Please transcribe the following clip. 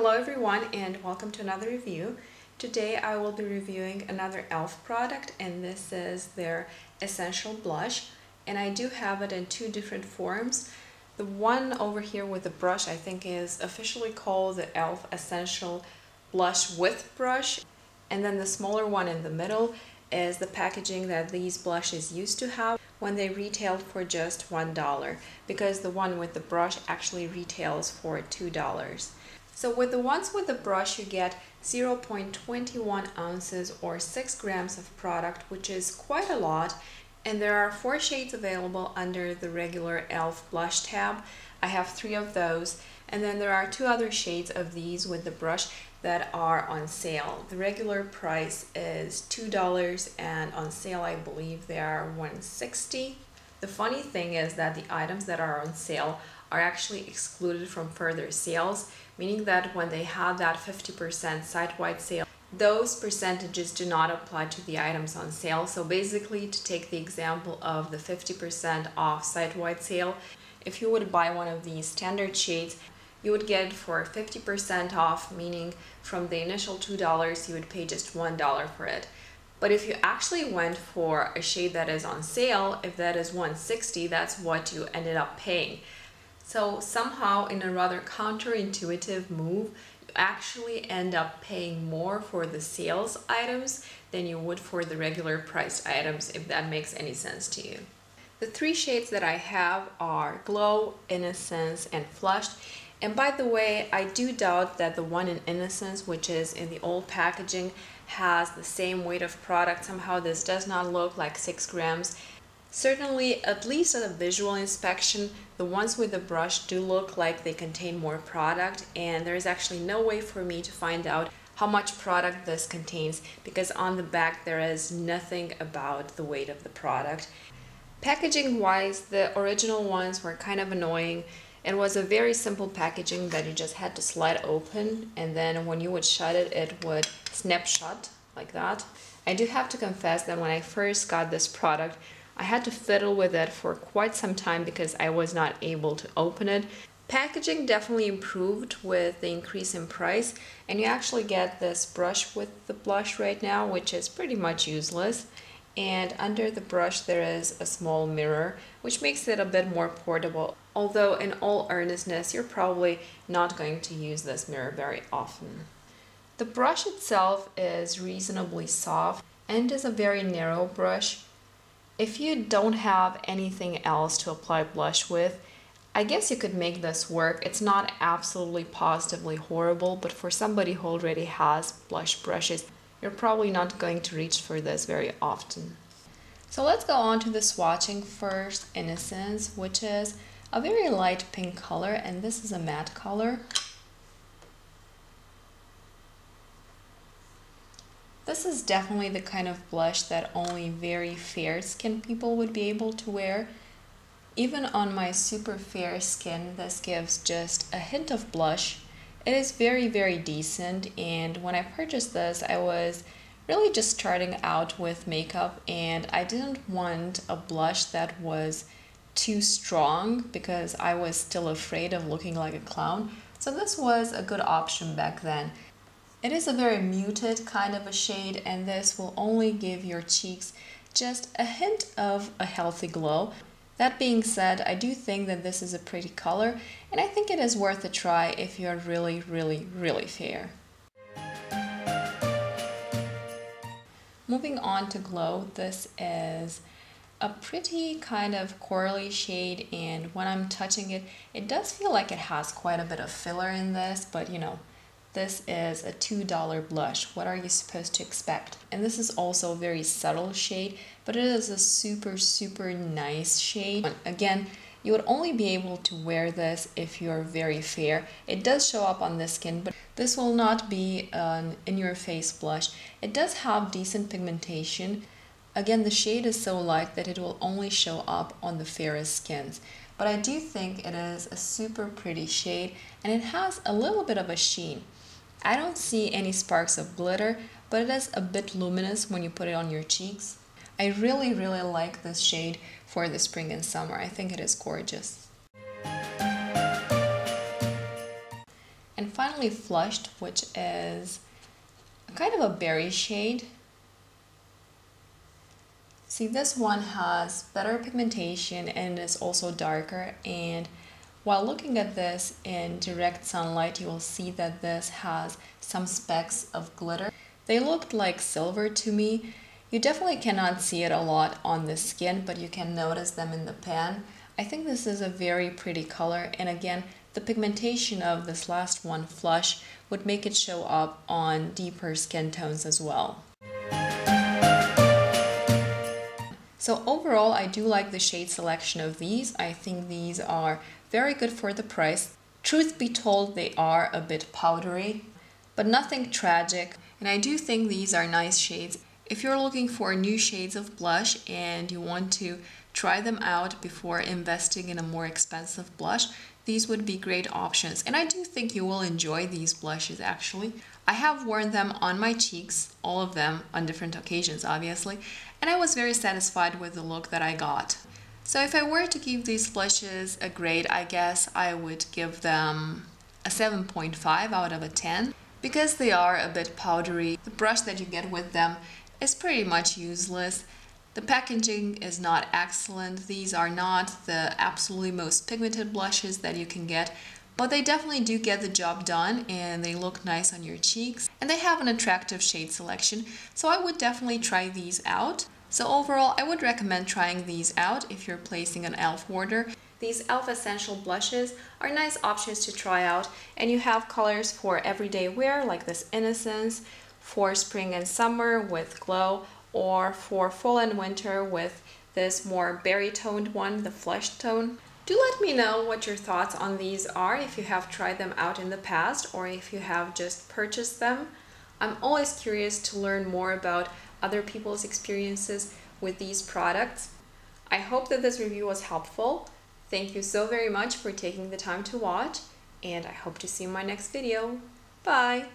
Hello everyone and welcome to another review. Today I will be reviewing another e.l.f. product, and this is their Essential Blush, and I do have it in two different forms. The one over here with the brush I think is officially called the e.l.f. Essential Blush with Brush, and then the smaller one in the middle is the packaging that these blushes used to have when they retailed for just $1, because the one with the brush actually retails for $2. So with the ones with the brush you get 0.21 ounces or 6 grams of product, which is quite a lot, and there are 4 shades available under the regular e.l.f. blush tab. I have 3 of those, and then there are 2 other shades of these with the brush that are on sale. The regular price is $2 and on sale I believe they are $1.60. The funny thing is that the items that are on sale are actually excluded from further sales, meaning that when they have that 50% site-wide sale, those percentages do not apply to the items on sale. So basically, to take the example of the 50% off site-wide sale, if you would buy one of these standard shades, you would get it for 50% off, meaning from the initial $2 you would pay just $1 for it. But if you actually went for a shade that is on sale, if that is $1.60, that's what you ended up paying. So somehow, in a rather counterintuitive move, you actually end up paying more for the sales items than you would for the regular priced items, if that makes any sense to you. The 3 shades that I have are Glow, Innocence, and Flushed. And by the way, I do doubt that the one in Innocence, which is in the old packaging, has the same weight of product. Somehow this does not look like 6 grams. Certainly, at least at a visual inspection, the ones with the brush do look like they contain more product, and there is actually no way for me to find out how much product this contains, because on the back there is nothing about the weight of the product. Packaging wise, the original ones were kind of annoying. It was a very simple packaging that you just had to slide open, and then when you would shut it, it would snap shut like that. I do have to confess that when I first got this product, I had to fiddle with it for quite some time because I was not able to open it. Packaging definitely improved with the increase in price, and you actually get this brush with the blush right now, which is pretty much useless. And under the brush there is a small mirror, which makes it a bit more portable. Although in all earnestness, you're probably not going to use this mirror very often. The brush itself is reasonably soft and is a very narrow brush. If you don't have anything else to apply blush with, I guess you could make this work. It's not absolutely positively horrible, but for somebody who already has blush brushes, you're probably not going to reach for this very often. So let's go on to the swatching first. Innocence, which is a very light pink color, and this is a matte color. This is definitely the kind of blush that only very fair skin people would be able to wear. Even on my super fair skin, this gives just a hint of blush. It is very, very decent, and when I purchased this, I was really just starting out with makeup, and I didn't want a blush that was too strong because I was still afraid of looking like a clown. So this was a good option back then. It is a very muted kind of a shade, and this will only give your cheeks just a hint of a healthy glow. That being said, I do think that this is a pretty color, and I think it is worth a try if you're really, really, really fair. Moving on to Glow, this is a pretty kind of corally shade, and when I'm touching it, it does feel like it has quite a bit of filler in this, but you know, this is a $2 blush. What are you supposed to expect? And this is also a very subtle shade, but it is a super, super nice shade. Again, you would only be able to wear this if you're very fair. It does show up on the skin, but this will not be an in-your-face blush. It does have decent pigmentation. Again, the shade is so light that it will only show up on the fairest skins. But I do think it is a super pretty shade, and it has a little bit of a sheen. I don't see any sparks of glitter, but it is a bit luminous when you put it on your cheeks. I really, really like this shade for the spring and summer. I think it is gorgeous. And finally Flushed, which is kind of a berry shade. See, this one has better pigmentation and is also darker, and while looking at this in direct sunlight, you will see that this has some specks of glitter. They looked like silver to me. You definitely cannot see it a lot on the skin, but you can notice them in the pan. I think this is a very pretty color, and again, the pigmentation of this last one, Flush, would make it show up on deeper skin tones as well. So overall, I do like the shade selection of these. I think these are very good for the price. Truth be told, they are a bit powdery, but nothing tragic. And I do think these are nice shades. If you're looking for new shades of blush and you want to try them out before investing in a more expensive blush, these would be great options. And I do think you will enjoy these blushes actually. I have worn them on my cheeks, all of them on different occasions obviously, and I was very satisfied with the look that I got. So if I were to give these blushes a grade, I guess I would give them a 7.5 out of a 10 because they are a bit powdery. The brush that you get with them is pretty much useless. The packaging is not excellent. These are not the absolutely most pigmented blushes that you can get, but they definitely do get the job done and they look nice on your cheeks and they have an attractive shade selection, so I would definitely try these out. So overall, I would recommend trying these out if you're placing an e.l.f. order. These e.l.f. Essential blushes are nice options to try out, and you have colors for everyday wear like this Innocence, for spring and summer with Glow, or for fall and winter with this more berry toned one, the Flushed tone. Do let me know what your thoughts on these are, if you have tried them out in the past or if you have just purchased them. I'm always curious to learn more about other people's experiences with these products. I hope that this review was helpful. Thank you so very much for taking the time to watch, and I hope to see you in my next video. Bye!